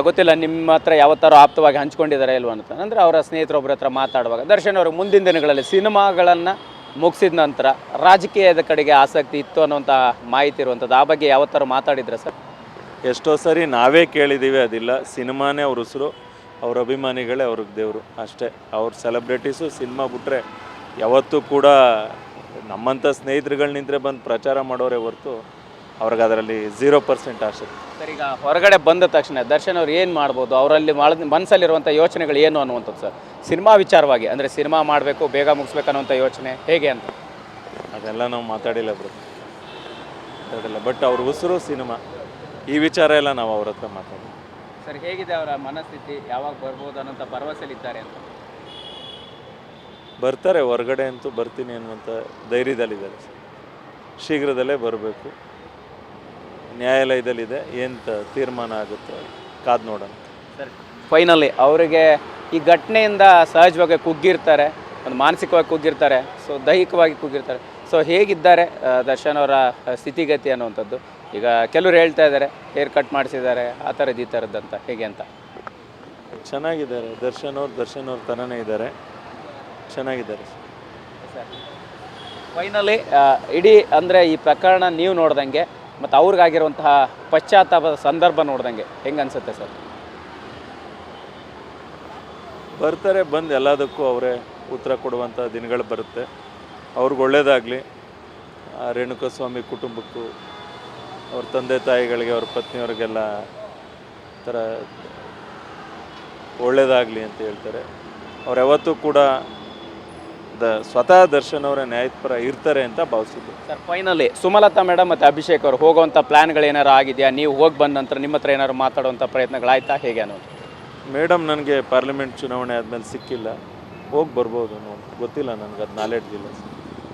ಗೊತ್ತಿಲ್ಲ ನಿಮ್ಮ ಹತ್ರ ಯಾವತ್ತಾರು ಆಪ್ತವಾಗಿ ಹಂಚ್ಕೊಂಡಿದ್ದಾರೆ ಇಲ್ವ ಅಂತ. ಅಂದರೆ ಅವರ ಸ್ನೇಹಿತರೊಬ್ಬರ ಹತ್ರ ಮಾತಾಡುವಾಗ ದರ್ಶನ್ ಅವರು ಮುಂದಿನ ದಿನಗಳಲ್ಲಿ ಸಿನಿಮಾಗಳನ್ನು ಮುಗಿಸಿದ ನಂತರ ರಾಜಕೀಯದ ಕಡೆಗೆ ಆಸಕ್ತಿ ಇತ್ತು ಅನ್ನೋಂಥ ಮಾಹಿತಿ ಇರುವಂಥದ್ದು. ಆ ಬಗ್ಗೆ ಯಾವತ್ತಾರು ಮಾತಾಡಿದ್ರೆ ಸರ್? ಎಷ್ಟೋ ಸರಿ ನಾವೇ ಕೇಳಿದ್ದೀವಿ, ಅದಿಲ್ಲ. ಸಿನಿಮಾನೇ ಅವ್ರ ಉಸಿರು, ಅವ್ರ ಅಭಿಮಾನಿಗಳೇ ಅವ್ರಿಗೆ ದೇವರು ಅಷ್ಟೇ. ಅವ್ರ ಸೆಲೆಬ್ರಿಟೀಸು ಸಿನಿಮಾ ಬಿಟ್ಟರೆ ಯಾವತ್ತೂ ಕೂಡ ನಮ್ಮಂಥ ಸ್ನೇಹಿತರುಗಳು ನಿಂತರೆ ಬಂದು ಪ್ರಚಾರ ಮಾಡೋರೇ ಹೊರತು ಅವ್ರಿಗೆ ಅದರಲ್ಲಿ 0% ಆಸಕ್ತಿ. ಸರ್, ಈಗ ಹೊರಗಡೆ ಬಂದ ತಕ್ಷಣ ದರ್ಶನ್ ಅವ್ರು ಏನು ಮಾಡ್ಬೋದು, ಅವರಲ್ಲಿ ಮನಸ್ಸಲ್ಲಿರುವಂಥ ಯೋಚನೆಗಳು ಏನು ಅನ್ನುವಂಥದ್ದು ಸರ್ ಸಿನಿಮಾ ವಿಚಾರವಾಗಿ? ಅಂದರೆ ಸಿನಿಮಾ ಮಾಡಬೇಕು, ಬೇಗ ಮುಗಿಸ್ಬೇಕು ಅನ್ನೋಂಥ ಯೋಚನೆ ಹೇಗೆ ಅಂತ? ಅದೆಲ್ಲ ನಾವು ಮಾತಾಡಿಲ್ಲ. ಬಟ್ ಅವ್ರ ಉಸಿರು ಸಿನಿಮಾ, ಈ ವಿಚಾರ ಎಲ್ಲ ನಾವು ಅವ್ರ ಹತ್ರ ಮಾತಾಡಿ. ಸರ್, ಹೇಗಿದೆ ಅವರ ಮನಸ್ಥಿತಿ? ಯಾವಾಗ ಬರ್ಬೋದು ಅನ್ನೋಂಥ ಭರವಸೆಲಿದ್ದಾರೆ ಅಂತ? ಬರ್ತಾರೆ, ಹೊರಗಡೆ ಅಂತೂ ಬರ್ತೀನಿ ಅನ್ನುವಂಥ ಧೈರ್ಯದಲ್ಲಿದ್ದಾರೆ. ಶೀಘ್ರದಲ್ಲೇ ಬರಬೇಕು. ನ್ಯಾಯಾಲಯದಲ್ಲಿದೆ, ಏನು ತೀರ್ಮಾನ ಆಗುತ್ತೆ ಕಾದು ನೋಡೋಣ. ಸರ್, ಫೈನಲಿ ಅವರಿಗೆ ಈ ಘಟನೆಯಿಂದ ಸಹಜವಾಗಿ ಕುಗ್ಗಿರ್ತಾರೆ, ಒಂದು ಮಾನಸಿಕವಾಗಿ ಕುಗ್ಗಿರ್ತಾರೆ, ಸೊ ದೈಹಿಕವಾಗಿ ಕುಗ್ಗಿರ್ತಾರೆ. ಸೊ ಹೇಗಿದ್ದಾರೆ ದರ್ಶನ್ ಅವರ ಸ್ಥಿತಿಗತಿ ಅನ್ನುವಂಥದ್ದು? ಈಗ ಕೆಲವರು ಹೇಳ್ತಾ ಇದ್ದಾರೆ ಹೇರ್ ಕಟ್ ಮಾಡಿಸಿದ್ದಾರೆ, ಆ ಥರದ್ದು ಈ ಥರದ್ದಂತ, ಹೇಗೆ ಅಂತ? ಚೆನ್ನಾಗಿದ್ದಾರೆ ದರ್ಶನ್ ಅವ್ರ ತನನೇ ಇದ್ದಾರೆ, ಚೆನ್ನಾಗಿದ್ದಾರೆ ಸರ್. ಫೈನಲಿ ಇಡೀ ಅಂದರೆ ಈ ಪ್ರಕರಣ ನೀವು ನೋಡ್ದಂಗೆ ಮತ್ತು ಅವ್ರಿಗಾಗಿರುವಂತಹ ಪಶ್ಚಾತ್ತಾಪದ ಸಂದರ್ಭ ನೋಡ್ದಂಗೆ ಹೆಂಗೆ ಅನಿಸುತ್ತೆ ಸರ್? ಬರ್ತಾರೆ, ಬಂದು ಎಲ್ಲದಕ್ಕೂ ಅವರೇ ಉತ್ತರ ಕೊಡುವಂಥ ದಿನಗಳು ಬರುತ್ತೆ. ಅವ್ರಿಗೆ ಒಳ್ಳೆಯದಾಗಲಿ. ರೇಣುಕಾಸ್ವಾಮಿ ಕುಟುಂಬಕ್ಕೂ, ಅವ್ರ ತಂದೆ ತಾಯಿಗಳಿಗೆ, ಅವ್ರ ಪತ್ನಿಯವ್ರಿಗೆಲ್ಲ ಥರ ಒಳ್ಳೆಯದಾಗಲಿ ಅಂತ ಹೇಳ್ತಾರೆ. ಅವ್ರು ಯಾವತ್ತೂ ಕೂಡ ಸ್ವತಃ ದರ್ಶನ್ ಅವರ ನ್ಯಾಯದ ಪರ ಇರ್ತಾರೆ ಅಂತ ಭಾವಿಸಿದ್ದೆ. ಸರ್, ಫೈನಲಿ ಸುಮಲತಾ ಮೇಡಮ್ ಮತ್ತು ಅಭಿಷೇಕ್ ಅವರು ಹೋಗುವಂಥ ಪ್ಲ್ಯಾನ್ಗಳು ಏನಾರು ಆಗಿದೆಯಾ? ನೀವು ಹೋಗಿ ಬಂದ ನಂತರ ನಿಮ್ಮ ಹತ್ರ ಏನಾದ್ರು ಮಾತಾಡುವಂಥ ಪ್ರಯತ್ನಗಳಾಯ್ತಾ, ಹೇಗೆ ಅನ್ನೋದು? ಮೇಡಮ್ ನನಗೆ ಪಾರ್ಲಿಮೆಂಟ್ ಚುನಾವಣೆ ಆದಮೇಲೆ ಸಿಕ್ಕಿಲ್ಲ, ಹೋಗಿ ಬರ್ಬೋದು ನೋಡಿ, ಗೊತ್ತಿಲ್ಲ ನನಗೆ, ಅದು ನಾಲೆಡ್ಜ್ ಇಲ್ಲ.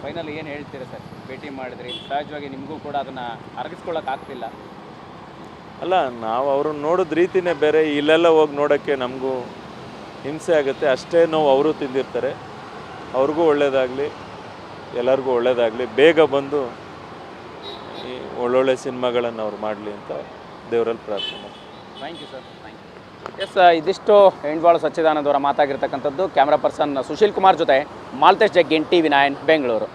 ಫೈನಲ್ ಏನು ಹೇಳ್ತೀರಾ ಸರ್? ಭೇಟಿ ಮಾಡಿದ್ರಿ, ಸಹಜವಾಗಿ ನಿಮಗೂ ಕೂಡ ಅದನ್ನು ಅರಗಿಸ್ಕೊಳ್ಳೋಕ್ಕಾಗ್ತಿಲ್ಲ. ಅಲ್ಲ, ನಾವು ಅವ್ರನ್ನ ನೋಡೋದು ರೀತಿಯೇ ಬೇರೆ. ಇಲ್ಲೆಲ್ಲ ಹೋಗಿ ನೋಡೋಕ್ಕೆ ನಮಗೂ ಹಿಂಸೆ ಆಗುತ್ತೆ. ಅಷ್ಟೇ ನೋವು ಅವರು ತಿಂದಿರ್ತಾರೆ. ಅವ್ರಿಗೂ ಒಳ್ಳೆಯದಾಗಲಿ, ಎಲ್ಲರಿಗೂ ಒಳ್ಳೆಯದಾಗಲಿ. ಬೇಗ ಬಂದು ಈ ಒಳ್ಳೊಳ್ಳೆ ಸಿನಿಮಾಗಳನ್ನು ಅವ್ರು ಮಾಡಲಿ ಅಂತ ದೇವರಲ್ಲಿ ಪ್ರಾರ್ಥನೆ ಮಾಡ್ತೀನಿ. Thank you sir, thank you. Yes, ಇದಿಷ್ಟು ಹೆಣ್ಬಾಳು ಸಚ್ಚಿದಾನಂದ ಅವರ ಮಾತಾಗಿರ್ತಕ್ಕಂಥದ್ದು. ಕ್ಯಾಮ್ರಾ ಪರ್ಸನ್ ಸುಶೀಲ್ ಕುಮಾರ್ ಜೊತೆ ಮಾಲ್ತೇಶ್ ಜಗ್ಗಿನ್, TV9 ಬೆಂಗಳೂರು.